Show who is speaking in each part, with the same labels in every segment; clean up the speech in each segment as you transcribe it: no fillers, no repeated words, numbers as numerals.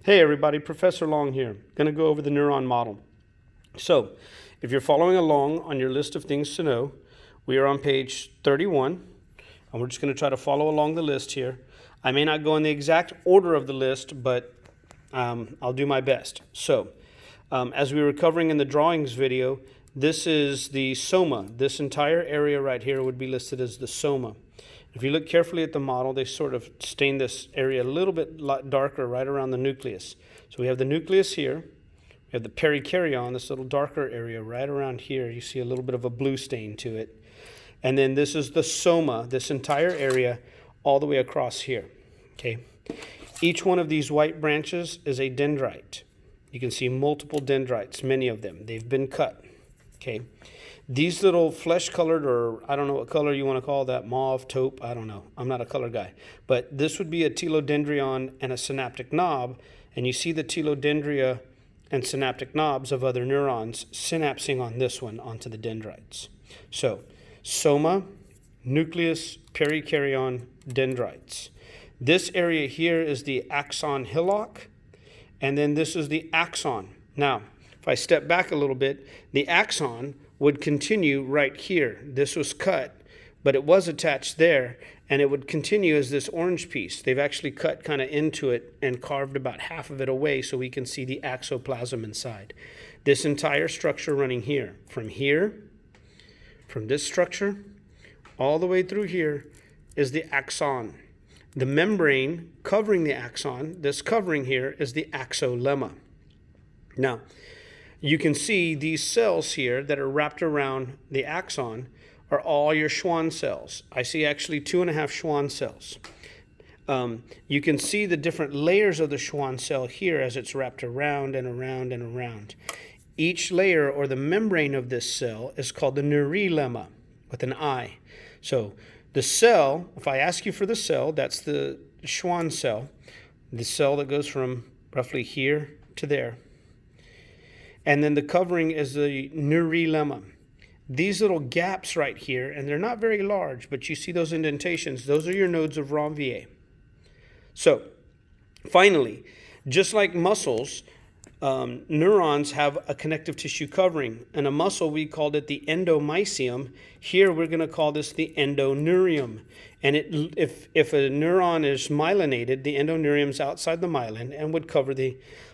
Speaker 1: Hey everybody, Professor Long here. Going to go over the neuron model. So, if you're following along on your list of things to know, we are on page 31, and we're just going to try to follow along the list here. I may not go in the exact order of the list, but I'll do my best. So, as we were covering in the drawings video, this is the soma. This entire area right here would be listed as the soma. If you look carefully at the model, they sort of stain this area a little bit darker right around the nucleus. So we have the nucleus here. We have the perikaryon, this little darker area right around here. You see a little bit of a blue stain to it. And then this is the soma, this entire area all the way across here. Okay. Each one of these white branches is a dendrite. You can see multiple dendrites, many of them. They've been cut. Okay. These little flesh-colored, or I don't know what color you want to call that, mauve, taupe, I don't know. I'm not a color guy. But this would be a telodendrion and a synaptic knob, and you see the telodendria and synaptic knobs of other neurons synapsing on this one onto the dendrites. So, soma, nucleus, perikaryon, dendrites. This area here is the axon hillock, and then this is the axon. Now, if I step back a little bit, the axon would continue right here. This was cut, but it was attached there, and it would continue as this orange piece. They've actually cut kind of into it and carved about half of it away so we can see the axoplasm inside. This entire structure running here, from this structure, all the way through here, is the axon. The membrane covering the axon, this covering here, is the axolemma. Now, you can see these cells here that are wrapped around the axon are all your Schwann cells. I see actually 2.5 Schwann cells. You can see the different layers of the Schwann cell here as it's wrapped around and around and around. Each layer or the membrane of this cell is called the neurolemma with an I. So the cell, if I ask you for the cell, that's the Schwann cell, the cell that goes from roughly here to there. And then the covering is the neurolemma. These little gaps right here, and they're not very large, but you see those indentations, those are your nodes of Ranvier. So, finally, just like muscles, neurons have a connective tissue covering. And a muscle, we called it the endomysium. Here, we're going to call this the endoneurium. And if a neuron is myelinated, the endoneurium is outside the myelin and would cover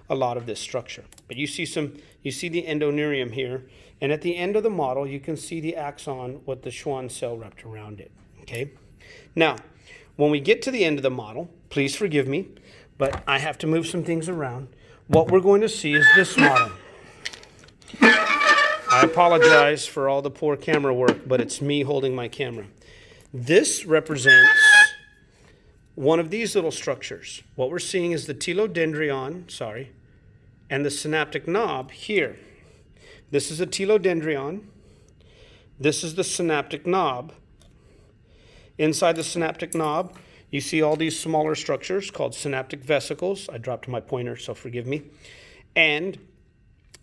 Speaker 1: a lot of this structure. But you see the endoneurium here, and at the end of the model, you can see the axon with the Schwann cell wrapped around it. Okay. Now, when we get to the end of the model, please forgive me, but I have to move some things around. What we're going to see is this model. I apologize for all the poor camera work, but it's me holding my camera. This represents one of these little structures. What we're seeing is the telodendrion, and the synaptic knob here. This is a telodendrion. This is the synaptic knob. Inside the synaptic knob, you see all these smaller structures called synaptic vesicles. I dropped my pointer, so forgive me. And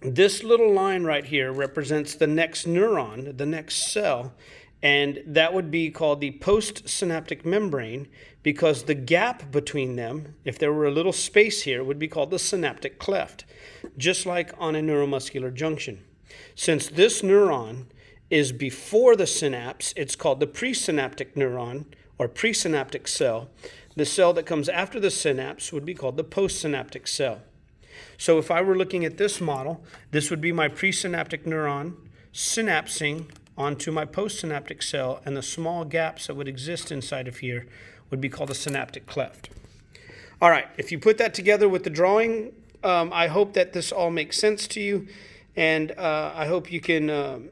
Speaker 1: this little line right here represents the next neuron, the next cell, and that would be called the postsynaptic membrane, because the gap between them, if there were a little space here, would be called the synaptic cleft, just like on a neuromuscular junction. Since this neuron is before the synapse, it's called the presynaptic neuron or presynaptic cell. The cell that comes after the synapse would be called the postsynaptic cell. So if I were looking at this model, this would be my presynaptic neuron synapsing onto my postsynaptic cell, and the small gaps that would exist inside of here would be called a synaptic cleft. All right, if you put that together with the drawing, I hope that this all makes sense to you, and I hope you can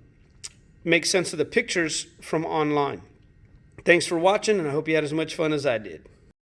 Speaker 1: make sense of the pictures from online. Thanks for watching, and I hope you had as much fun as I did.